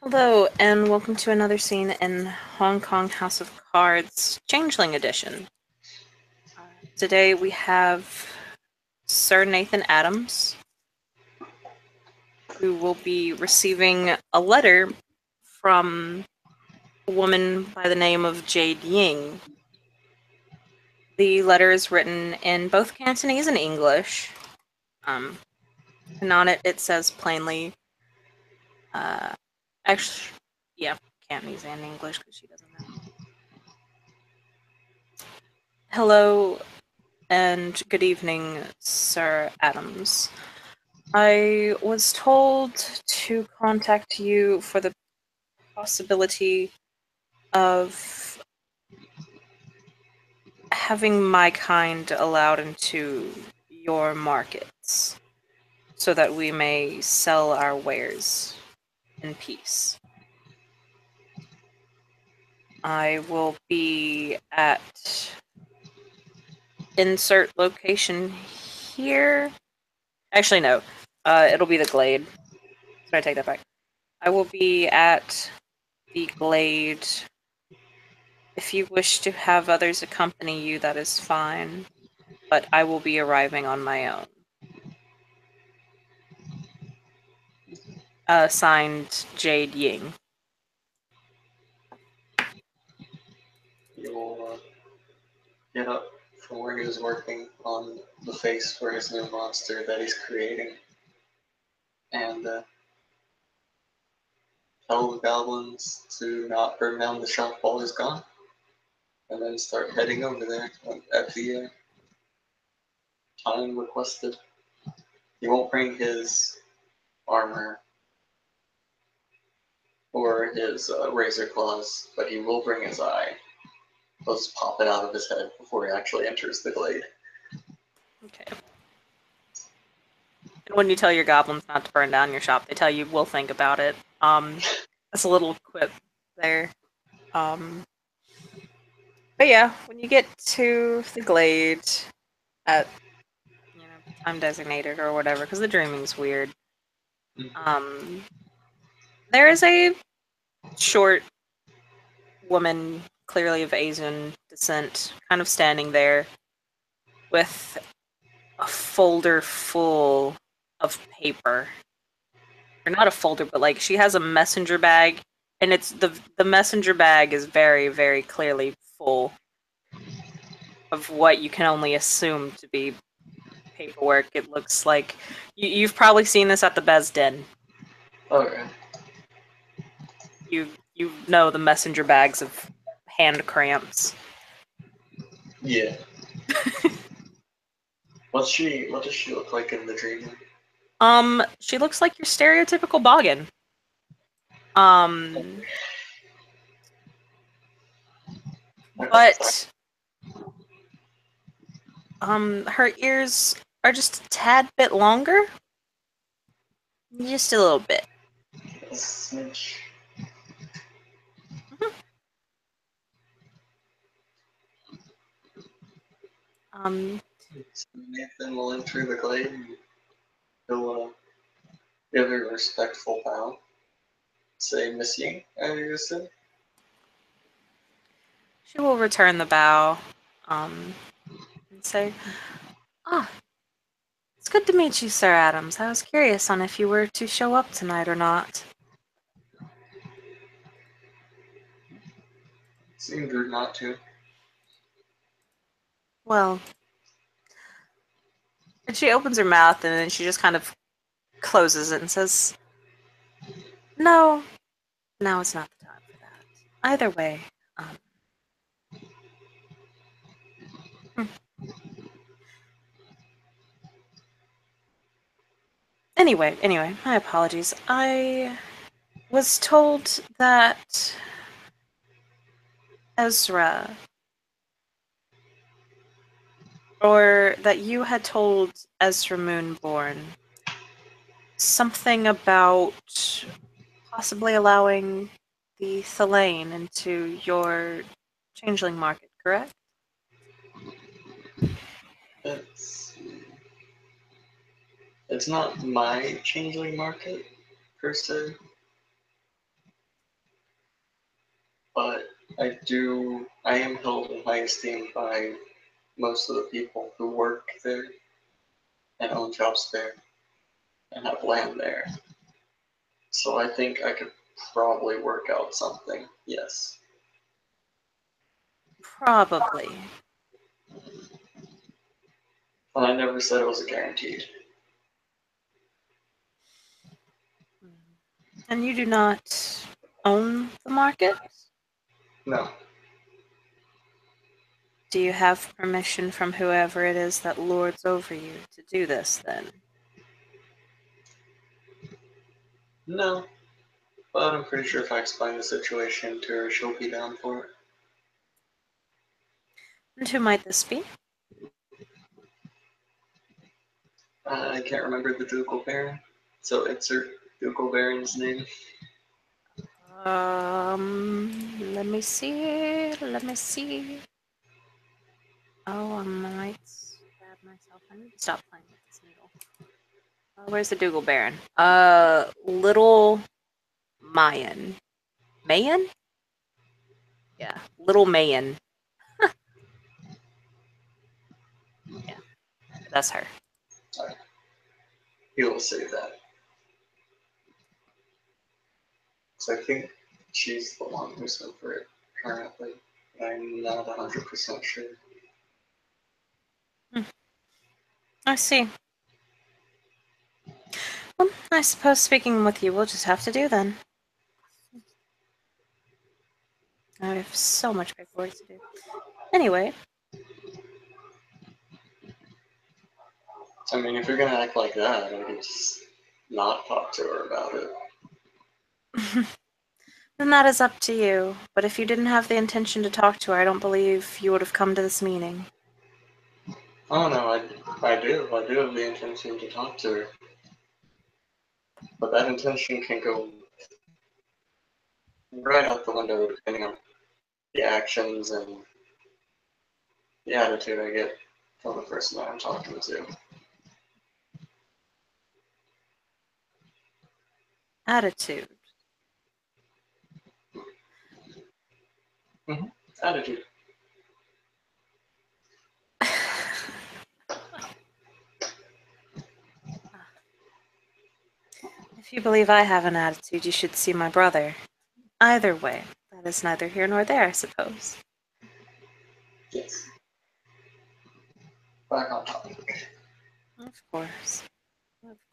Hello, and welcome to another scene in Hong Kong House of Cards Changeling Edition. Today we have Sir Nathan Adams, who will be receiving a letter from a woman by the name of Jade Ying. The letter is written in both Cantonese and English, and on it says plainly, actually, yeah, Cantonese and English because she doesn't know. Hello, and good evening, Sir Adams. I was told to contact you for the possibility of having my kind allowed into your markets so that we may sell our wares in peace. I will be at insert location here. Actually, no. It'll be the Glade. Sorry, I take that back. I will be at the Glade. If you wish to have others accompany you, that is fine. But I will be arriving on my own. Signed, Jade Ying. You'll get up from where he was working on the face for his new monster that he's creating, and tell the goblins to not burn down the shop while he's gone, and then start heading over there at the time requested. He won't bring his armor or his razor claws, but he will bring his eye. He'll just pop it out of his head before he actually enters the glade. Okay. And when you tell your goblins not to burn down your shop, they tell you, we'll think about it. That's a little quip there. But yeah, when you get to the Glade at, time designated or whatever, because the dreaming's weird, there is a short woman, clearly of Asian descent, kind of standing there with a folder full of paper. Or not a folder, but like she has a messenger bag, and it's the messenger bag is very, very clearly full of what you can only assume to be paperwork. It looks like you've probably seen this at the Bez Den. Okay. You know the messenger bags of hand cramps. Yeah. What does she look like in the dream? She looks like your stereotypical boggin. But her ears are just a tad bit longer. Just a little bit. A smidge. So Nathan will enter the glade and he'll give a respectful bow. Say, Miss Ying, you said? She will return the bow, and say, "Ah, it's good to meet you, Sir Adams. I was curious on if you were to show up tonight or not." Seemed rude not to. Well, and she opens her mouth and then she just kind of closes it and says, "No, now it's not the time for that. Either way, hmm. Anyway, my apologies. I was told that Ezra, or that you had told Ezra Moonborn something about possibly allowing the Thallain into your changeling market, correct?" It's not my changeling market, per se. I am held in high esteem by most of the people who work there and own jobs there and have land there. So I think I could probably work out something, yes. Probably. But I never said it was a guaranteed. And you do not own the market? No. Do you have permission from whoever it is that lords over you to do this, then? No. But I'm pretty sure if I explain the situation to her, she'll be down for it. And who might this be? I can't remember the Ducal Baron, so insert Ducal Baron's name. Let me see. Let me see. Oh, I might stab myself. I need to stop playing with this needle. Where's the Dougal Baron? Little Mayan. Mayan? Yeah, Little Mayan. Yeah, that's her. Alright. He will save that. So I think she's the one who's over it currently. I'm not 100% sure. I see. Well, I suppose speaking with you we'll just have to do then. I have so much paperwork to do. Anyway. I mean, if you're gonna act like that, I can just not talk to her about it. Then that is up to you. But if you didn't have the intention to talk to her, I don't believe you would have come to this meeting. Oh no, I do. I do have the intention to talk to her. But that intention can go right out the window depending on the actions and the attitude I get from the person that I'm talking to. Attitude. Attitude. If you believe I have an attitude, you should see my brother. Either way, that is neither here nor there, I suppose. Yes. Back on topic. Of course. Of course.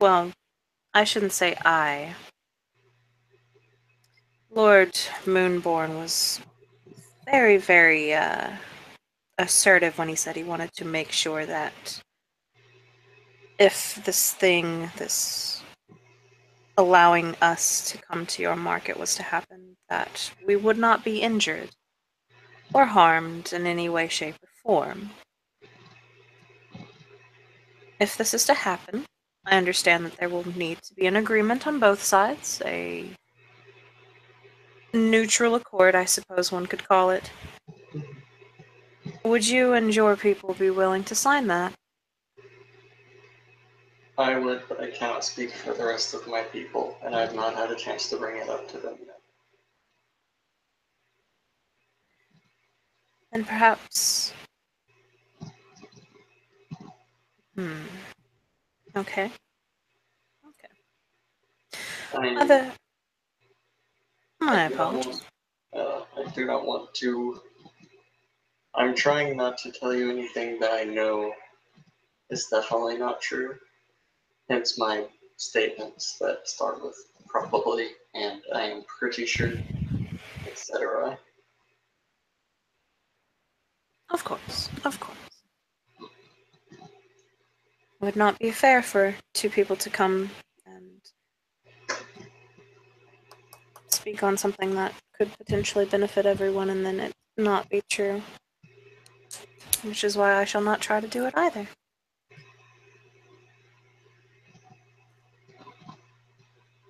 Well, I shouldn't say I. Lord Moonborn was very, very, assertive when he said he wanted to make sure that if this allowing us to come to your market was to happen, that we would not be injured or harmed in any way, shape, or form. If this is to happen, I understand that there will need to be an agreement on both sides, a neutral accord, I suppose one could call it. Would you and your people be willing to sign that? I would, but I cannot speak for the rest of my people, and I have not had a chance to bring it up to them yet. Then perhaps. Okay. Okay. I, Other. I My do not want. apologies. I do not want to. I'm trying not to tell you anything that I know is definitely not true. Hence my statements that start with probably and I am pretty sure, etc. Of course. Of course. It would not be fair for two people to come and speak on something that could potentially benefit everyone and then it not be true. Which is why I shall not try to do it either.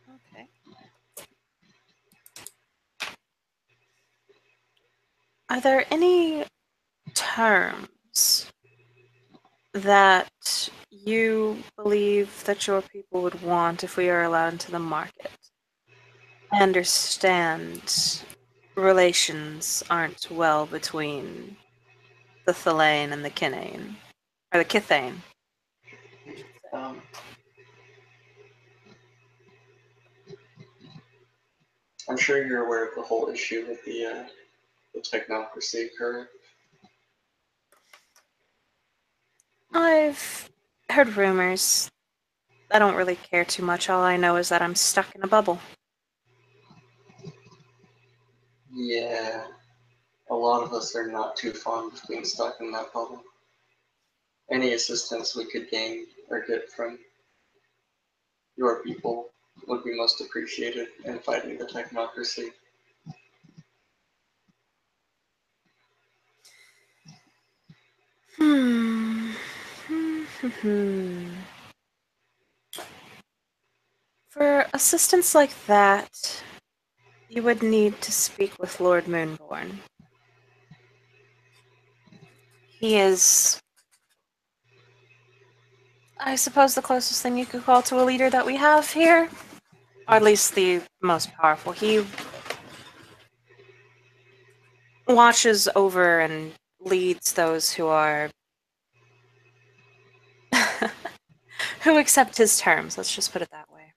Okay. Are there any terms that you believe that your people would want if we are allowed into the market. I understand relations aren't well between the Thallain and the Kinane. Or the Kithane, I should say. Um, I'm sure you're aware of the whole issue with the technocracy, correct? I've heard rumors. I don't really care too much. All I know is that I'm stuck in a bubble. Yeah, a lot of us are not too fond of being stuck in that bubble. Any assistance we could gain or get from your people would be most appreciated in fighting the technocracy. Hmm. For assistance like that, you would need to speak with Lord Moonborn. He is, I suppose, the closest thing you could call to a leader that we have here. Or at least the most powerful. He watches over and leads those who are who accept his terms, let's just put it that way.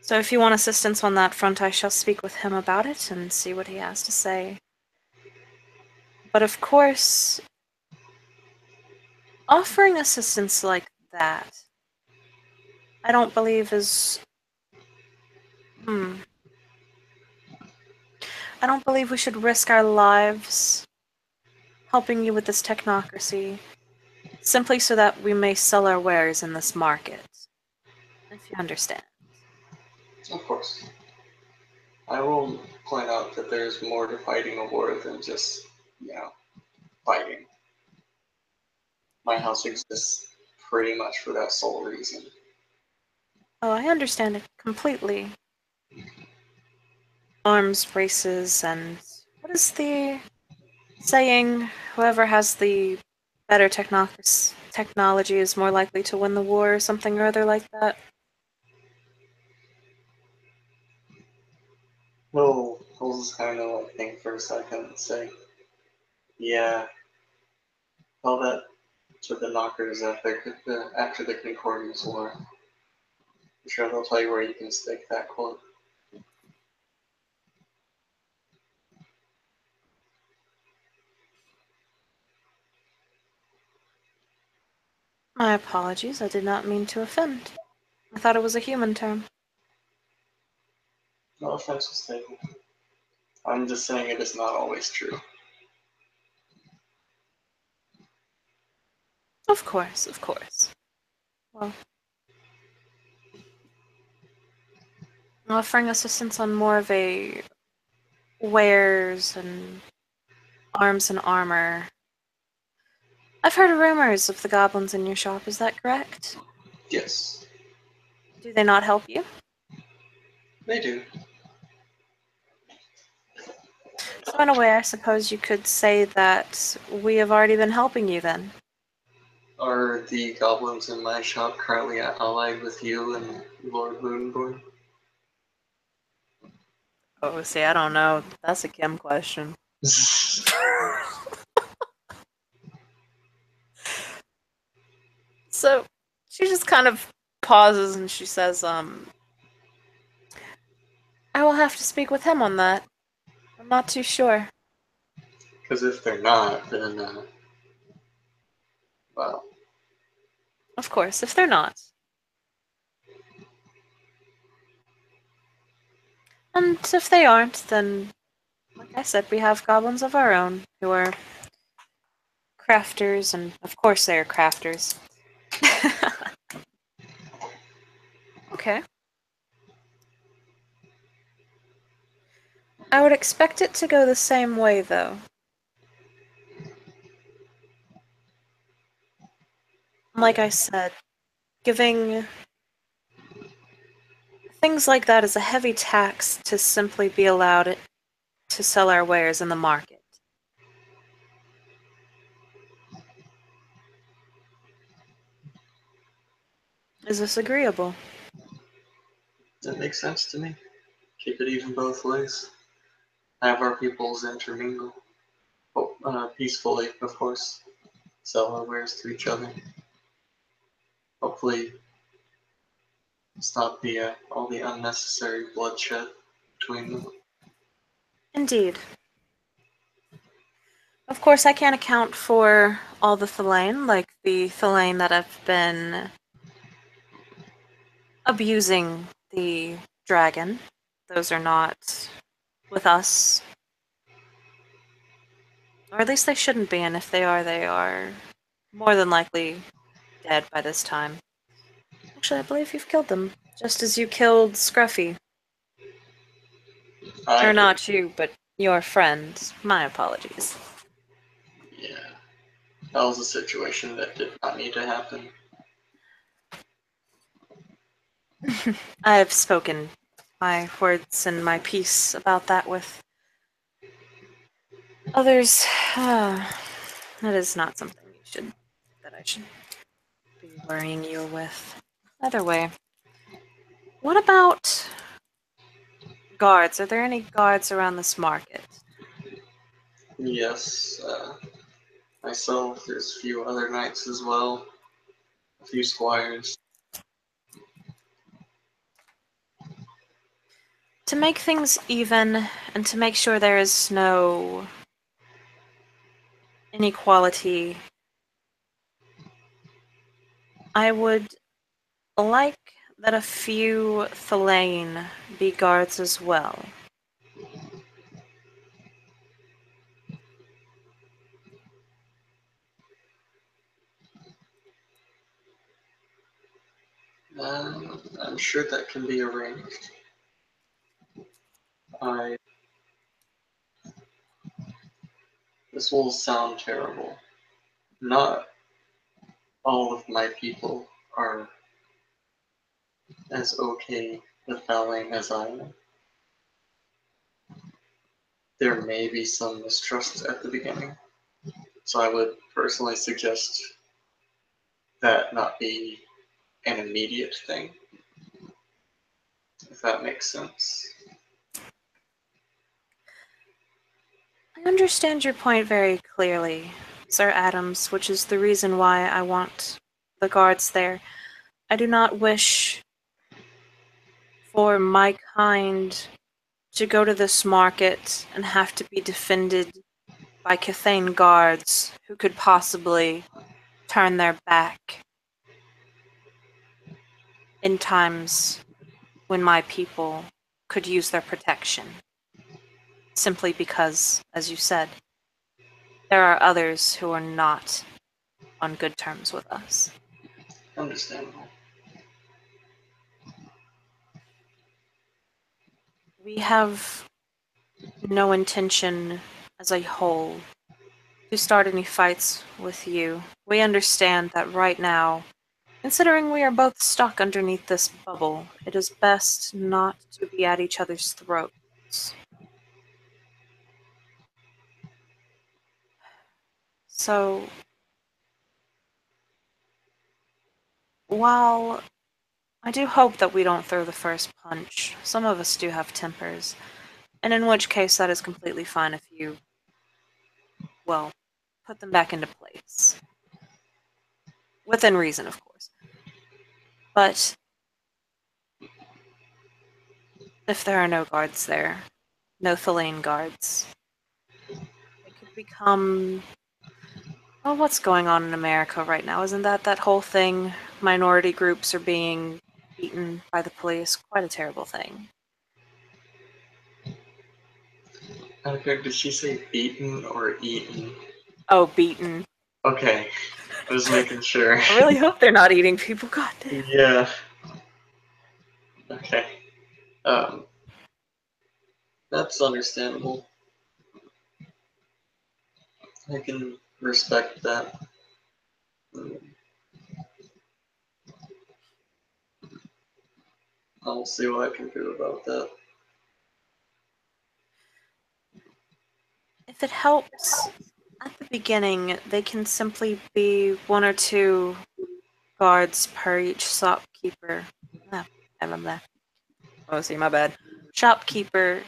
So if you want assistance on that front, I shall speak with him about it and see what he has to say. But of course, offering assistance like that, I don't believe is... I don't believe we should risk our lives helping you with this technocracy, simply so that we may sell our wares in this market. If you understand. Of course. I will point out that there's more to fighting a war than just, fighting. My house exists pretty much for that sole reason. Oh, I understand it completely. Arms races and... what is the saying? Whoever has the better technology is more likely to win the war, or something or other like that. We'll just kind of like think for a second and say, yeah, tell that to the knockers after the Concordians War. I'm sure they'll tell you where you can stake that quote. My apologies, I did not mean to offend. I thought it was a human term. No offense was taken. I'm just saying it is not always true. Of course, of course. Well, offering assistance on more of a wares and arms and armor. I've heard rumors of the goblins in your shop, is that correct? Yes, Do they not help you? they do. So in a way, I suppose you could say that we have already been helping you then. Are the goblins in my shop currently allied with you and Lord Moonborn? Oh, see, I don't know. That's a Kim question. So she just kind of pauses and she says, I will have to speak with him on that. I'm not too sure. Because if they're not, then, well, Of course, if they're not. And if they aren't, then, like I said, we have goblins of our own who are crafters, and of course they are crafters. Okay. I would expect it to go the same way, though. Like I said, giving things like that is a heavy tax to simply be allowed to sell our wares in the market. Is this agreeable? That makes sense to me. Keep it even both ways. Have our peoples intermingle. Peacefully, of course. Sell our wares to each other. Hopefully, stop all the unnecessary bloodshed between them. Indeed. Of course, I can't account for all the Thallain, like the Thallain that have been abusing the dragon. Those are not with us. Or at least they shouldn't be, and if they are more than likely dead by this time. Actually, I believe you've killed them, just as you killed Scruffy. I Or did. not you, but your friend. My apologies. Yeah. That was a situation that did not need to happen. I have spoken my words and my piece about that with others. That is not something that I should be worrying you with. Either way, what about guards? Are there any guards around this market? Yes, myself, there's a few other knights as well, a few squires. To make things even and to make sure there is no inequality, I would like that a few Thallain be guards as well. I'm sure that can be arranged. I. This will sound terrible. Not all of my people are as okay with Thallain as I am. There may be some mistrust at the beginning, so I would personally suggest that not be an immediate thing, if that makes sense. I understand your point very clearly, Sir Adams, which is the reason why I want the guards there. I do not wish for my kind to go to this market and have to be defended by Cathane guards who could possibly turn their back in times when my people could use their protection. Simply because, as you said, there are others who are not on good terms with us. Understandable. We have no intention as a whole to start any fights with you. We understand that right now, considering we are both stuck underneath this bubble, it is best not to be at each other's throats. So, while I do hope that we don't throw the first punch, some of us do have tempers, and in which case that is completely fine if you, well, put them back into place. Within reason, of course. But if there are no guards there, no Thallain guards, it could become. Oh, what's going on in America right now? Isn't that whole thing? Minority groups are being beaten by the police. Quite a terrible thing. Okay, did she say beaten or eaten? Oh, beaten. Okay, I was making sure. I really hope they're not eating people. God damn. Yeah. Okay. Um, that's understandable. I can respect that. I'll see what I can do about that. If it helps, at the beginning, they can simply be one or two guards per each shopkeep shopkeeper. Oh, see, my bad. Shopkeeper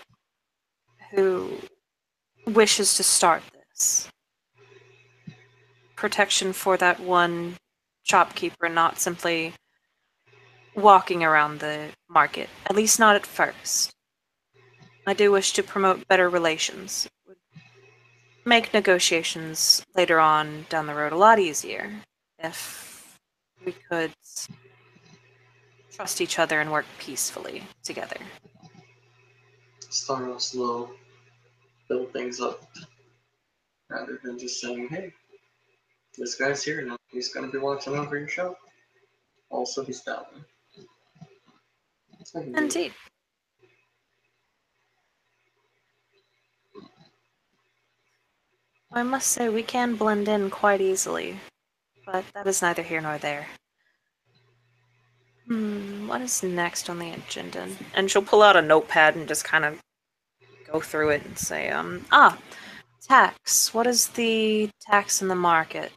who wishes to start this. Protection for that one shopkeeper, not simply walking around the market, at least not at first. I do wish to promote better relations. It would make negotiations later on down the road a lot easier if we could trust each other and work peacefully together. Start off slow, build things up, rather than just saying, hey, this guy's here now. He's going to be watching over your shop. Also, he's Thallain. Indeed. I must say we can blend in quite easily, but that is neither here nor there. What is next on the agenda? And she'll pull out a notepad and just kind of go through it and say, tax. What is the tax in the market?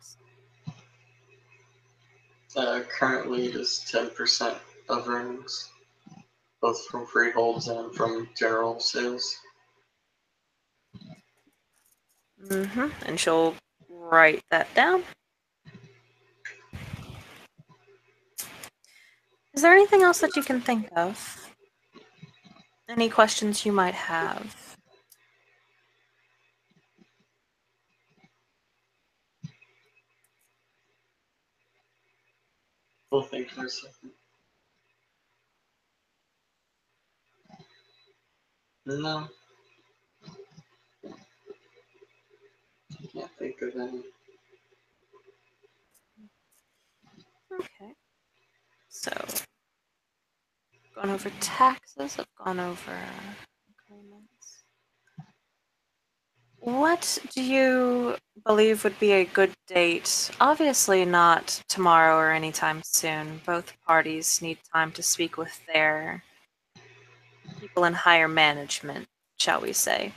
Currently, it is 10% of earnings, both from freeholds and from general sales. And she'll write that down. Is there anything else that you can think of? Any questions you might have? We'll think for a second. No. Can't think of any. Okay. So, gone over taxes, I've gone over agreements. What do you believe would be a good date? Obviously not tomorrow or anytime soon. Both parties need time to speak with their people in higher management, shall we say,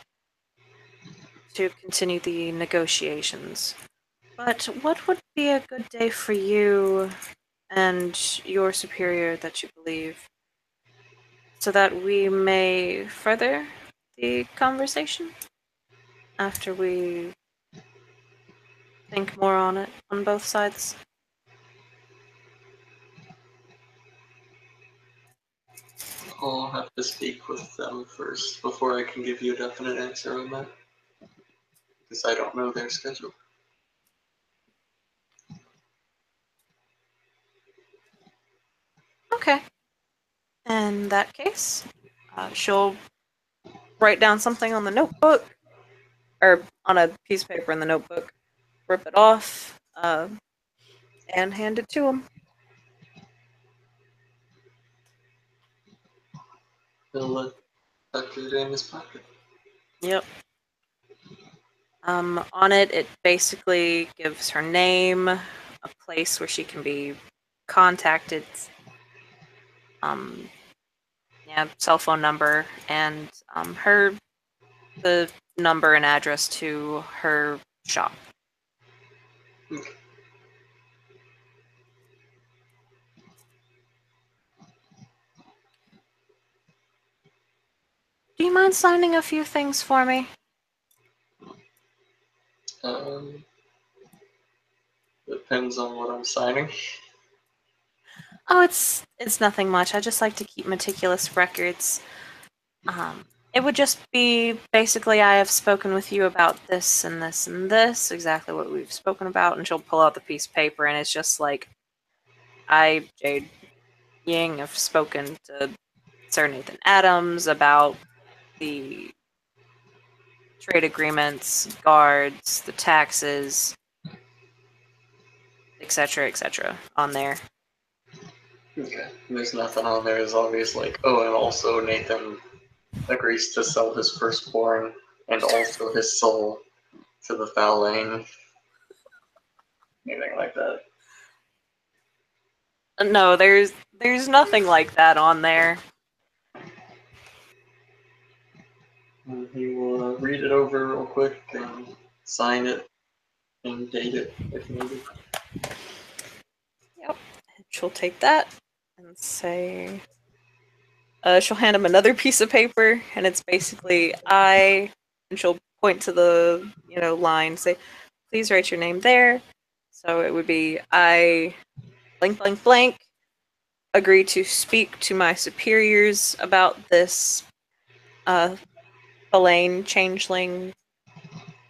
to continue the negotiations. But what would be a good day for you and your superior that you believe, so that we may further the conversation after we think more on it on both sides? I'll have to speak with them first before I can give you a definite answer on that, because I don't know their schedule. Okay. In that case, she'll write down something on the notebook, or on a piece of paper in the notebook, rip it off, and hand it to him. He'll tuck it in his pocket. Yep. On it, it basically gives her name, a place where she can be contacted, cell phone number, and the number and address to her shop. Okay. Do you mind signing a few things for me? Depends on what I'm signing. Oh, it's nothing much. I just like to keep meticulous records. It would just be basically, I have spoken with you about this and this and this, exactly what we've spoken about, and she'll pull out the piece of paper, and it's just like, I, Jade Ying, have spoken to Sir Nathan Adams about the trade agreements, guards, the taxes, etc., on there. Okay. There's nothing on there as obvious like, oh, and also Nathan agrees to sell his firstborn and also his soul to the Thallain. Anything like that. No, there's nothing like that on there. And he will read it over real quick and sign it and date it if needed. Yep. She'll take that, and say, she'll hand him another piece of paper, and it's basically and she'll point to the line, say, please write your name there. So it would be I blank blank blank agree to speak to my superiors about this Thallain changeling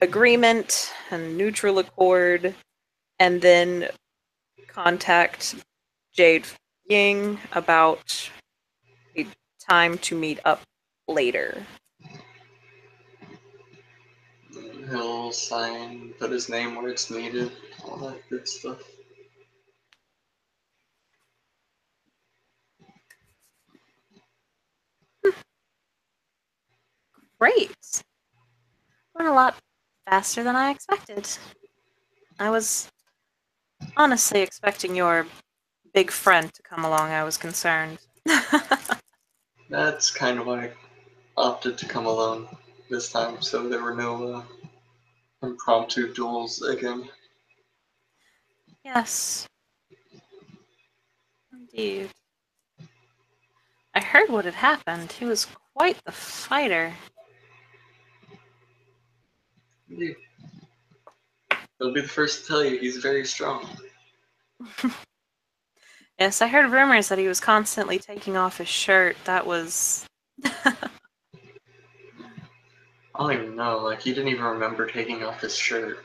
agreement and neutral accord, and then contact Jade Ying about a time to meet up later. He'll sign, put his name where it's needed, all that good stuff. Great. Went a lot faster than I expected. I was honestly expecting your big friend to come along. I was concerned. That's kind of why I opted to come alone this time, so there were no impromptu duels again. Yes, indeed. I heard what had happened. He was quite the fighter. Indeed. He'll be the first to tell you he's very strong. Yes, I heard rumors that he was constantly taking off his shirt. That was. I don't even know, like, he didn't even remember taking off his shirt.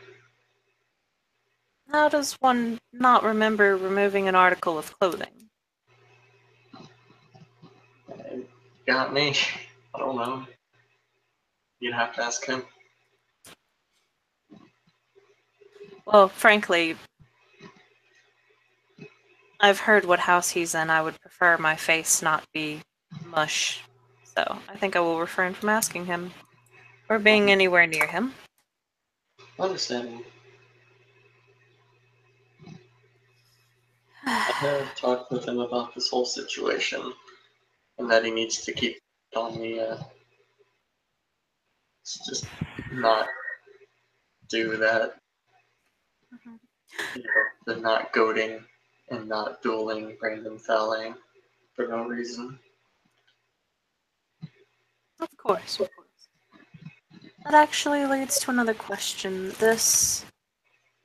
How does one not remember removing an article of clothing? It got me. I don't know. You'd have to ask him. Well, frankly, I've heard what house he's in. I would prefer my face not be mush. So I think I will refrain from asking him or being anywhere near him. Understandable. I have talked with him about this whole situation and that he needs to keep on me. Just not do that. You know, the not goading and not dueling random Thallain for no reason. Of course, of course. That actually leads to another question. This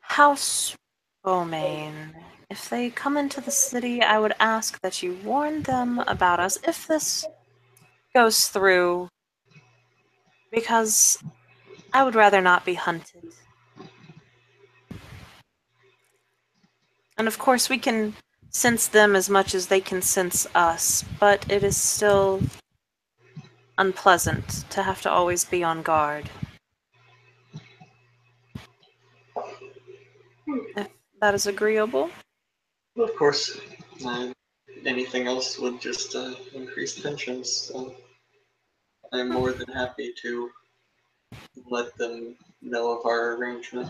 House Beaumain, if they come into the city, I would ask that you warn them about us if this goes through, because I would rather not be hunted. And of course, we can sense them as much as they can sense us, but it is still unpleasant to have to always be on guard. If that is agreeable. But of course, anything else would just increase tensions. So I'm more than happy to let them know of our arrangement.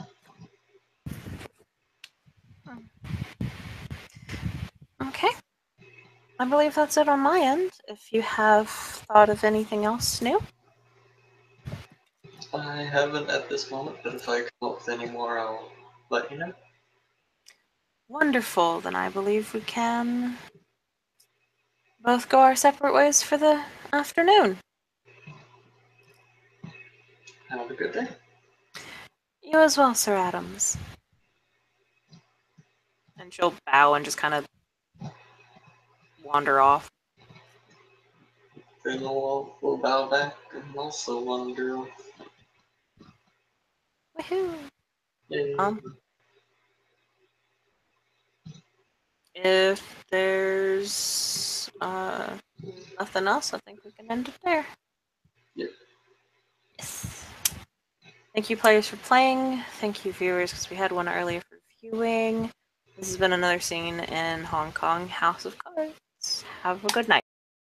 Okay. I believe that's it on my end. If you have thought of anything else new. I haven't at this moment, but if I come up with any more, I'll let you know. Wonderful. Then I believe we can both go our separate ways for the afternoon. Have a good day. You as well, Sir Adams. And she'll bow and just kind of wander off. Then we'll bow back and also wander off. Woohoo! Yay. If there's nothing else, I think we can end it there. Yep. Yes. Thank you, players, for playing. Thank you, viewers, because we had one earlier for viewing. This has been another scene in Hong Kong House of Cards. Have a good night.